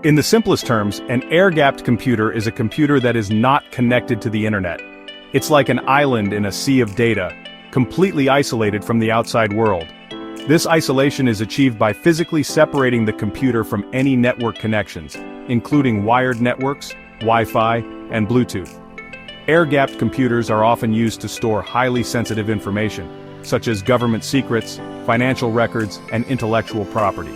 In the simplest terms, an air-gapped computer is a computer that is not connected to the internet. It's like an island in a sea of data, completely isolated from the outside world. This isolation is achieved by physically separating the computer from any network connections, including wired networks, Wi-Fi, and Bluetooth. Air-gapped computers are often used to store highly sensitive information, such as government secrets, financial records, and intellectual property.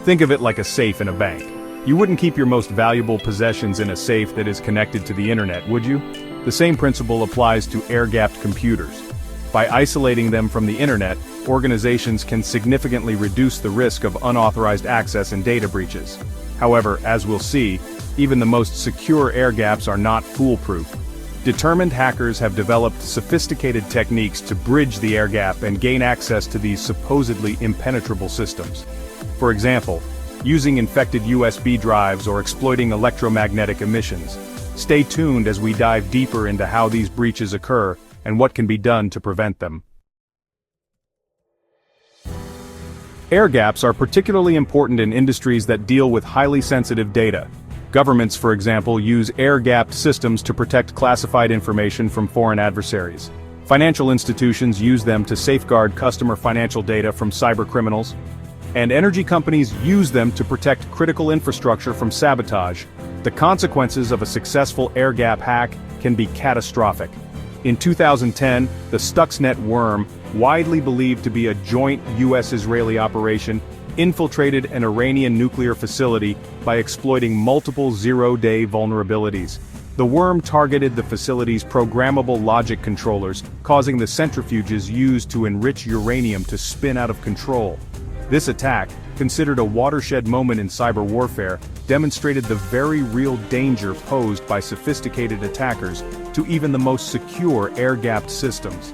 Think of it like a safe in a bank. You wouldn't keep your most valuable possessions in a safe that is connected to the internet, would you? The same principle applies to air-gapped computers. By isolating them from the internet, organizations can significantly reduce the risk of unauthorized access and data breaches. However, as we'll see, even the most secure air gaps are not foolproof. Determined hackers have developed sophisticated techniques to bridge the air gap and gain access to these supposedly impenetrable systems. For example, using infected USB drives or exploiting electromagnetic emissions. Stay tuned as we dive deeper into how these breaches occur and what can be done to prevent them. Air gaps are particularly important in industries that deal with highly sensitive data. Governments, for example, use air-gapped systems to protect classified information from foreign adversaries. Financial institutions use them to safeguard customer financial data from cybercriminals. And energy companies use them to protect critical infrastructure from sabotage. The consequences of a successful air-gap hack can be catastrophic. In 2010, the Stuxnet worm, widely believed to be a joint US-Israeli operation, infiltrated an Iranian nuclear facility by exploiting multiple zero-day vulnerabilities. The worm targeted the facility's programmable logic controllers, causing the centrifuges used to enrich uranium to spin out of control. This attack, considered a watershed moment in cyber warfare, demonstrated the very real danger posed by sophisticated attackers to even the most secure air-gapped systems.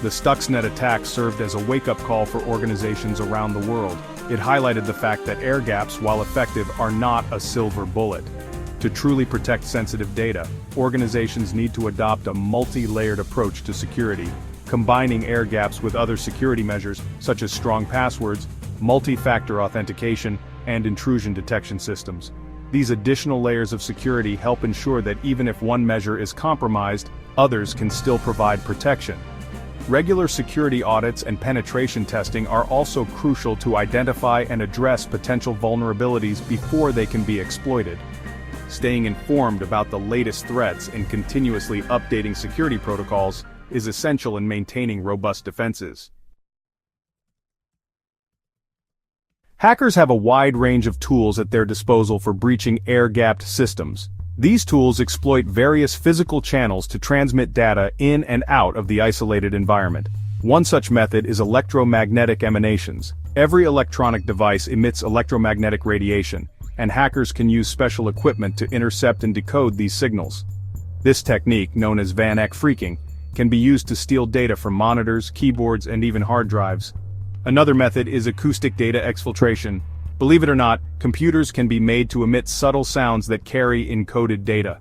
The Stuxnet attack served as a wake-up call for organizations around the world. It highlighted the fact that air gaps, while effective, are not a silver bullet. To truly protect sensitive data, organizations need to adopt a multi-layered approach to security, combining air gaps with other security measures, such as strong passwords, multi-factor authentication, and intrusion detection systems. These additional layers of security help ensure that even if one measure is compromised, others can still provide protection. Regular security audits and penetration testing are also crucial to identify and address potential vulnerabilities before they can be exploited. Staying informed about the latest threats and continuously updating security protocols is essential in maintaining robust defenses. Hackers have a wide range of tools at their disposal for breaching air-gapped systems. These tools exploit various physical channels to transmit data in and out of the isolated environment. One such method is electromagnetic emanations. Every electronic device emits electromagnetic radiation, and hackers can use special equipment to intercept and decode these signals. This technique, known as Van Eck phreaking, can be used to steal data from monitors, keyboards, and even hard drives. Another method is acoustic data exfiltration. Believe it or not, computers can be made to emit subtle sounds that carry encoded data.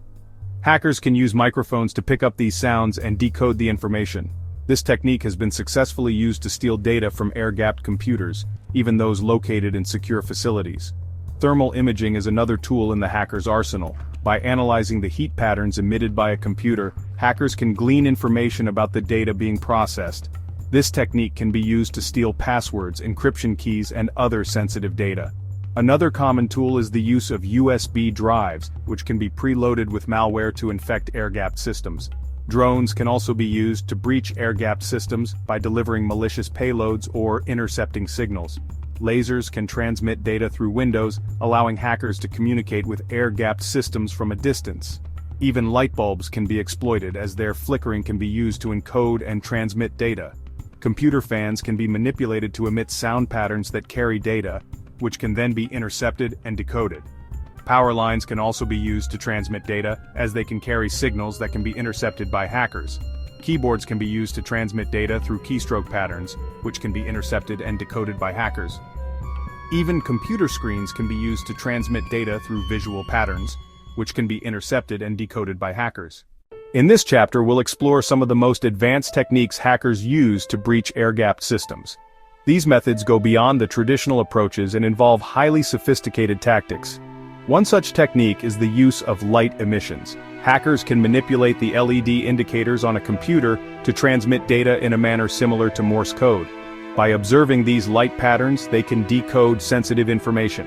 Hackers can use microphones to pick up these sounds and decode the information. This technique has been successfully used to steal data from air-gapped computers, even those located in secure facilities. Thermal imaging is another tool in the hacker's arsenal. By analyzing the heat patterns emitted by a computer, hackers can glean information about the data being processed. This technique can be used to steal passwords, encryption keys, and other sensitive data. Another common tool is the use of USB drives, which can be preloaded with malware to infect air-gapped systems. Drones can also be used to breach air-gapped systems by delivering malicious payloads or intercepting signals. Lasers can transmit data through windows, allowing hackers to communicate with air-gapped systems from a distance. Even light bulbs can be exploited, as their flickering can be used to encode and transmit data. Computer fans can be manipulated to emit sound patterns that carry data, which can then be intercepted and decoded. Power lines can also be used to transmit data, as they can carry signals that can be intercepted by hackers. Keyboards can be used to transmit data through keystroke patterns, which can be intercepted and decoded by hackers. Even computer screens can be used to transmit data through visual patterns, which can be intercepted and decoded by hackers. In this chapter, we'll explore some of the most advanced techniques hackers use to breach air-gapped systems. These methods go beyond the traditional approaches and involve highly sophisticated tactics. One such technique is the use of light emissions. Hackers can manipulate the LED indicators on a computer to transmit data in a manner similar to Morse code. By observing these light patterns, they can decode sensitive information.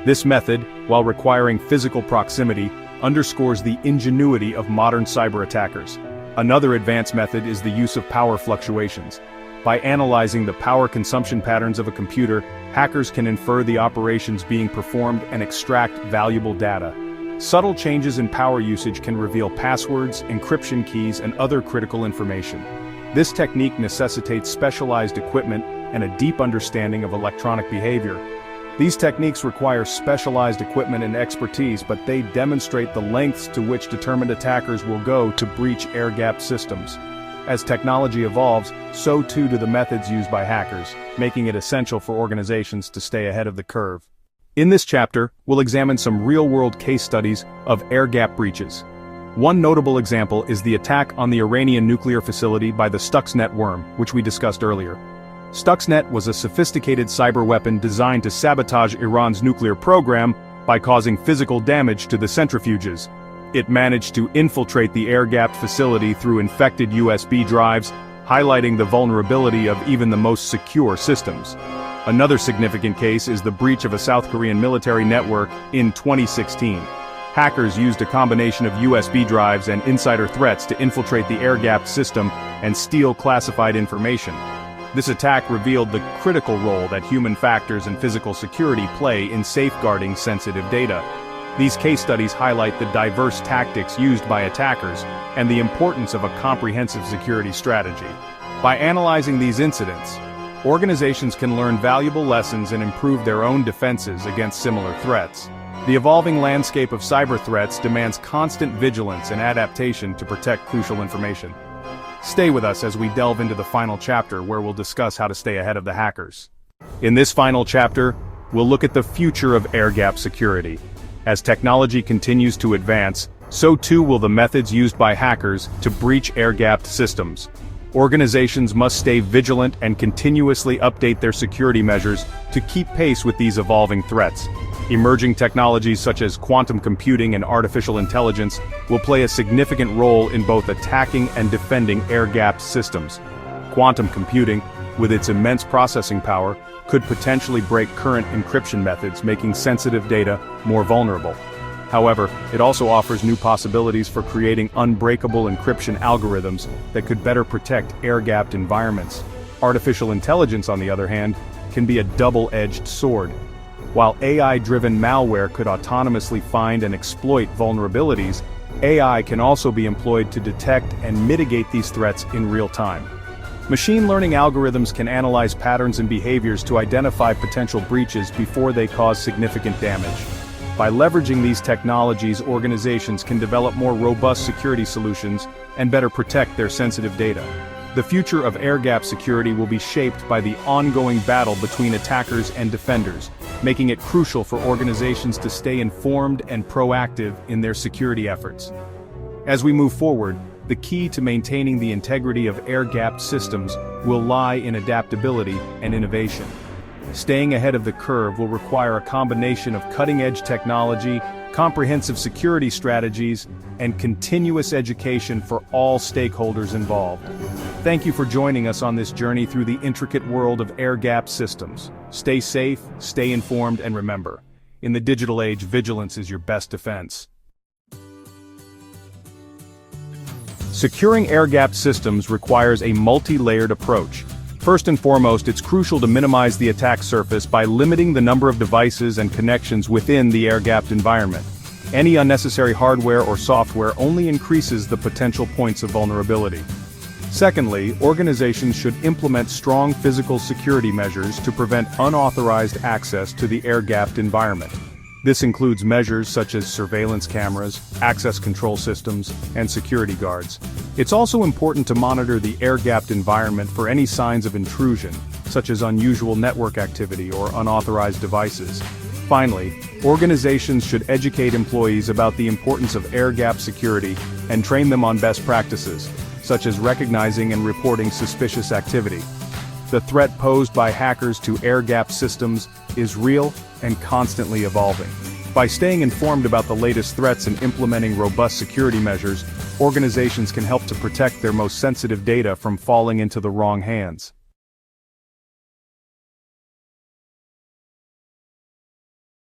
This method, while requiring physical proximity, underscores the ingenuity of modern cyber attackers. Another advanced method is the use of power fluctuations. By analyzing the power consumption patterns of a computer, hackers can infer the operations being performed and extract valuable data. Subtle changes in power usage can reveal passwords, encryption keys, and other critical information. This technique necessitates specialized equipment and a deep understanding of electronic behavior. These techniques require specialized equipment and expertise, but they demonstrate the lengths to which determined attackers will go to breach air-gapped systems. As technology evolves, so too do the methods used by hackers, making it essential for organizations to stay ahead of the curve. In this chapter, we'll examine some real-world case studies of air-gap breaches. One notable example is the attack on the Iranian nuclear facility by the Stuxnet worm, which we discussed earlier. Stuxnet was a sophisticated cyber weapon designed to sabotage Iran's nuclear program by causing physical damage to the centrifuges. It managed to infiltrate the air-gapped facility through infected USB drives, highlighting the vulnerability of even the most secure systems. Another significant case is the breach of a South Korean military network in 2016. Hackers used a combination of USB drives and insider threats to infiltrate the air-gapped system and steal classified information. This attack revealed the critical role that human factors and physical security play in safeguarding sensitive data. These case studies highlight the diverse tactics used by attackers and the importance of a comprehensive security strategy. By analyzing these incidents, organizations can learn valuable lessons and improve their own defenses against similar threats. The evolving landscape of cyber threats demands constant vigilance and adaptation to protect crucial information. Stay with us as we delve into the final chapter, where we'll discuss how to stay ahead of the hackers. In this final chapter, we'll look at the future of air-gapped security. As technology continues to advance, so too will the methods used by hackers to breach air-gapped systems. Organizations must stay vigilant and continuously update their security measures to keep pace with these evolving threats. Emerging technologies such as quantum computing and artificial intelligence will play a significant role in both attacking and defending air-gapped systems. Quantum computing, with its immense processing power, could potentially break current encryption methods, making sensitive data more vulnerable. However, it also offers new possibilities for creating unbreakable encryption algorithms that could better protect air-gapped environments. Artificial intelligence, on the other hand, can be a double-edged sword. While AI-driven malware could autonomously find and exploit vulnerabilities, AI can also be employed to detect and mitigate these threats in real time. Machine learning algorithms can analyze patterns and behaviors to identify potential breaches before they cause significant damage. By leveraging these technologies, organizations can develop more robust security solutions and better protect their sensitive data. The future of air-gapped security will be shaped by the ongoing battle between attackers and defenders, making it crucial for organizations to stay informed and proactive in their security efforts. As we move forward, the key to maintaining the integrity of air-gapped systems will lie in adaptability and innovation. Staying ahead of the curve will require a combination of cutting-edge technology, comprehensive security strategies, and continuous education for all stakeholders involved. Thank you for joining us on this journey through the intricate world of air-gapped systems. Stay safe, stay informed, and remember, in the digital age, vigilance is your best defense. Securing air-gapped systems requires a multi-layered approach. First and foremost, it's crucial to minimize the attack surface by limiting the number of devices and connections within the air-gapped environment. Any unnecessary hardware or software only increases the potential points of vulnerability. Secondly, organizations should implement strong physical security measures to prevent unauthorized access to the air-gapped environment. This includes measures such as surveillance cameras, access control systems, and security guards. It's also important to monitor the air-gapped environment for any signs of intrusion, such as unusual network activity or unauthorized devices. Finally, organizations should educate employees about the importance of air-gapped security and train them on best practices, such as recognizing and reporting suspicious activity. The threat posed by hackers to air-gapped systems is real and constantly evolving. By staying informed about the latest threats and implementing robust security measures, organizations can help to protect their most sensitive data from falling into the wrong hands.